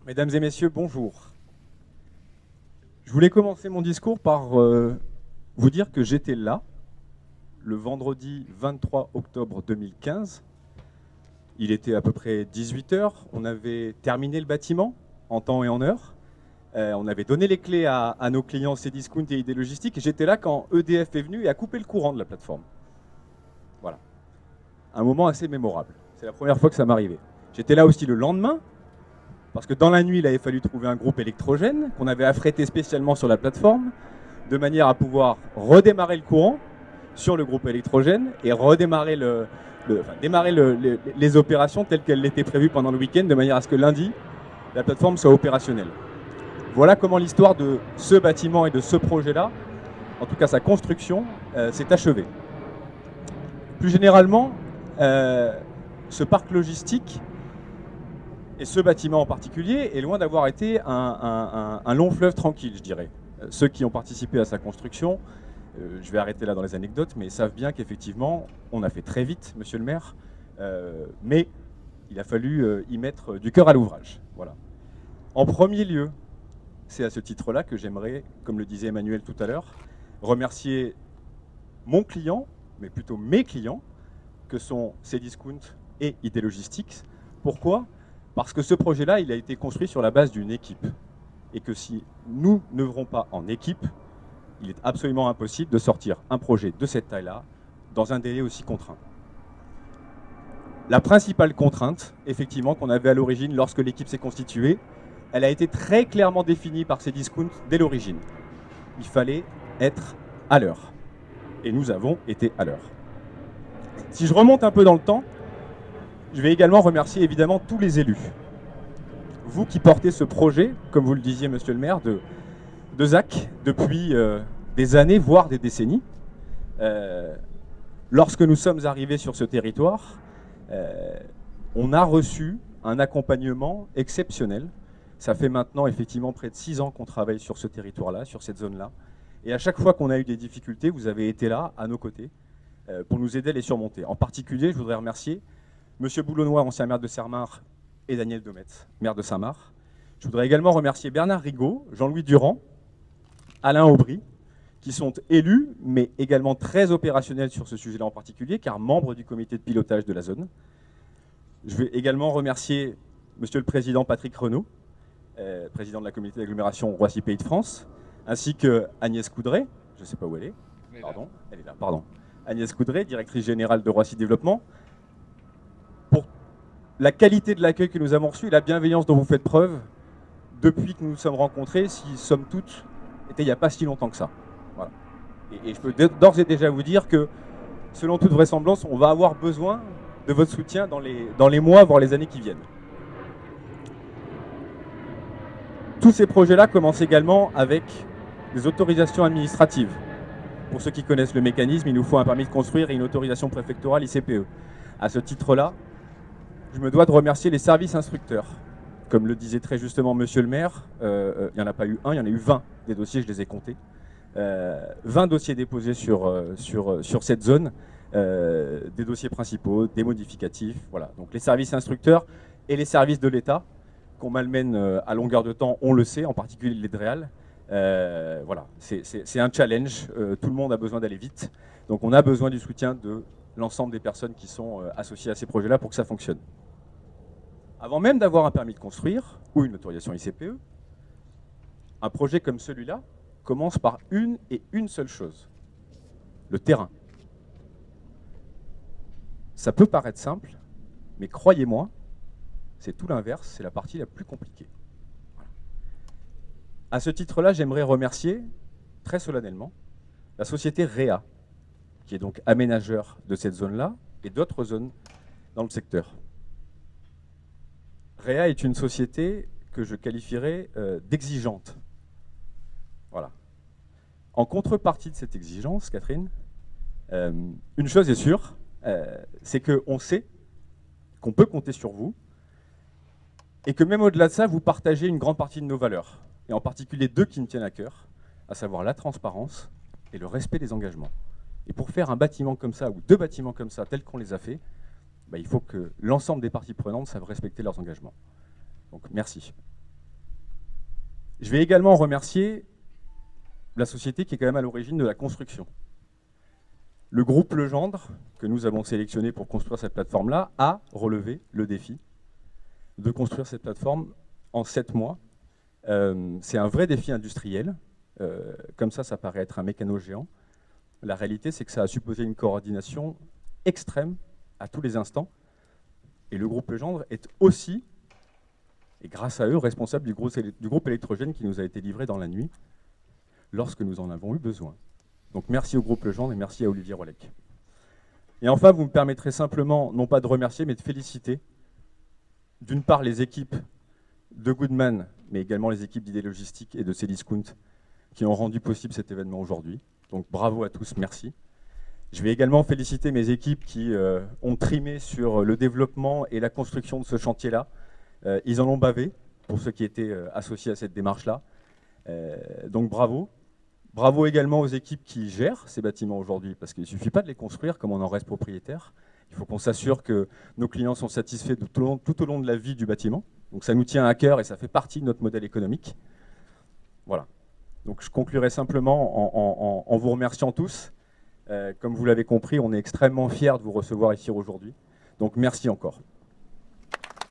Mesdames et messieurs, bonjour. Je voulais commencer mon discours par vous dire que j'étais là, le vendredi 23 octobre 2015. Il était à peu près 18 h. On avait terminé le bâtiment en temps et en heure. On avait donné les clés à nos clients Cdiscount et ID Logistique. Et j'étais là quand EDF est venu et a coupé le courant de la plateforme. Voilà. Un moment assez mémorable. C'est la première fois que ça m'arrivait. J'étais là aussi le lendemain, parce que dans la nuit, il avait fallu trouver un groupe électrogène qu'on avait affrété spécialement sur la plateforme, de manière à pouvoir redémarrer le courant sur le groupe électrogène et redémarrer les opérations telles qu'elles l'étaient prévues pendant le week-end, de manière à ce que lundi, la plateforme soit opérationnelle. Voilà comment l'histoire de ce bâtiment et de ce projet-là, en tout cas sa construction, s'est achevée. Plus généralement, ce parc logistique, et ce bâtiment en particulier est loin d'avoir été un long fleuve tranquille, je dirais. Ceux qui ont participé à sa construction, je vais arrêter là dans les anecdotes, mais savent bien qu'effectivement, on a fait très vite, monsieur le maire, mais il a fallu y mettre du cœur à l'ouvrage. Voilà. En premier lieu, c'est à ce titre-là que j'aimerais, comme le disait Emmanuel tout à l'heure, remercier mon client, mais plutôt mes clients, que sont Cdiscount et ID Logistics. Pourquoi ? Parce que ce projet-là, il a été construit sur la base d'une équipe. Et que si nous n'œuvrons pas en équipe, il est absolument impossible de sortir un projet de cette taille-là dans un délai aussi contraint. La principale contrainte, effectivement, qu'on avait à l'origine lorsque l'équipe s'est constituée, elle a été très clairement définie par Cdiscount dès l'origine. Il fallait être à l'heure. Et nous avons été à l'heure. Si je remonte un peu dans le temps, je vais également remercier évidemment tous les élus. Vous qui portez ce projet, comme vous le disiez monsieur le maire, de ZAC depuis des années, voire des décennies. Lorsque nous sommes arrivés sur ce territoire, on a reçu un accompagnement exceptionnel. Ça fait maintenant effectivement près de 6 ans qu'on travaille sur ce territoire-là, sur cette zone-là. Et à chaque fois qu'on a eu des difficultés, vous avez été là, à nos côtés, pour nous aider à les surmonter. En particulier, je voudrais remercier monsieur Boulonnois, ancien maire de Sermar, et Daniel Dometz, maire de Saint-Marc. Je voudrais également remercier Bernard Rigaud, Jean-Louis Durand, Alain Aubry, qui sont élus, mais également très opérationnels sur ce sujet-là en particulier, car membres du comité de pilotage de la zone. Je vais également remercier monsieur le président Patrick Renaud, président de la communauté d'agglomération Roissy-Pays de France, ainsi que Agnès Coudray, je ne sais pas où elle est, pardon, elle est là, pardon. Agnès Coudray, directrice générale de Roissy Développement, pour la qualité de l'accueil que nous avons reçu et la bienveillance dont vous faites preuve depuis que nous nous sommes rencontrés, si somme toute, était il n'y a pas si longtemps que ça. Voilà. Et je peux d'ores et déjà vous dire que, selon toute vraisemblance, on va avoir besoin de votre soutien dans les mois, voire les années qui viennent. Tous ces projets-là commencent également avec des autorisations administratives. Pour ceux qui connaissent le mécanisme, il nous faut un permis de construire et une autorisation préfectorale ICPE. À ce titre-là, je me dois de remercier les services instructeurs. Comme le disait très justement monsieur le maire, il n'y en a pas eu un, il y en a eu 20 des dossiers, je les ai comptés. 20 dossiers déposés sur cette zone, des dossiers principaux, des modificatifs. Voilà. Donc les services instructeurs et les services de l'État, qu'on malmène à longueur de temps, on le sait, en particulier les DREAL. Voilà, c'est un challenge, tout le monde a besoin d'aller vite. Donc on a besoin du soutien de l'ensemble des personnes qui sont associées à ces projets-là pour que ça fonctionne. Avant même d'avoir un permis de construire ou une autorisation ICPE, un projet comme celui-là commence par une seule chose, le terrain. Ça peut paraître simple, mais croyez-moi, c'est tout l'inverse, c'est la partie la plus compliquée. Voilà. À ce titre-là, j'aimerais remercier très solennellement la société REA, qui est donc aménageur de cette zone-là et d'autres zones dans le secteur. REA est une société que je qualifierais d'exigeante. Voilà. En contrepartie de cette exigence, Catherine, une chose est sûre, c'est qu'on sait qu'on peut compter sur vous et que même au-delà de ça, vous partagez une grande partie de nos valeurs, et en particulier deux qui me tiennent à cœur, à savoir la transparence et le respect des engagements. Et pour faire un bâtiment comme ça, ou deux bâtiments comme ça, tels qu'on les a faits, il faut que l'ensemble des parties prenantes savent respecter leurs engagements. Donc merci. Je vais également remercier la société qui est quand même à l'origine de la construction. Le groupe Legendre, que nous avons sélectionné pour construire cette plateforme-là, a relevé le défi de construire cette plateforme en 7 mois. C'est un vrai défi industriel. Comme ça paraît être un mécano géant. La réalité, c'est que ça a supposé une coordination extrême à tous les instants. Et le groupe Legendre est aussi, et grâce à eux, responsable du groupe électrogène qui nous a été livré dans la nuit, lorsque nous en avons eu besoin. Donc merci au groupe Legendre et merci à Olivier Rolec. Et enfin, vous me permettrez simplement, non pas de remercier, mais de féliciter, d'une part les équipes de Goodman, mais également les équipes d'Idée Logistique et de Cdiscount, qui ont rendu possible cet événement aujourd'hui. Donc bravo à tous, merci. Je vais également féliciter mes équipes qui ont trimé sur le développement et la construction de ce chantier-là. Ils en ont bavé, pour ceux qui étaient associés à cette démarche-là. Donc bravo. Bravo également aux équipes qui gèrent ces bâtiments aujourd'hui, parce qu'il ne suffit pas de les construire comme on en reste propriétaire. Il faut qu'on s'assure que nos clients sont satisfaits tout au long de la vie du bâtiment. Donc ça nous tient à cœur et ça fait partie de notre modèle économique. Voilà. Donc je conclurai simplement en vous remerciant tous. Comme vous l'avez compris, on est extrêmement fiers de vous recevoir ici aujourd'hui. Donc merci encore.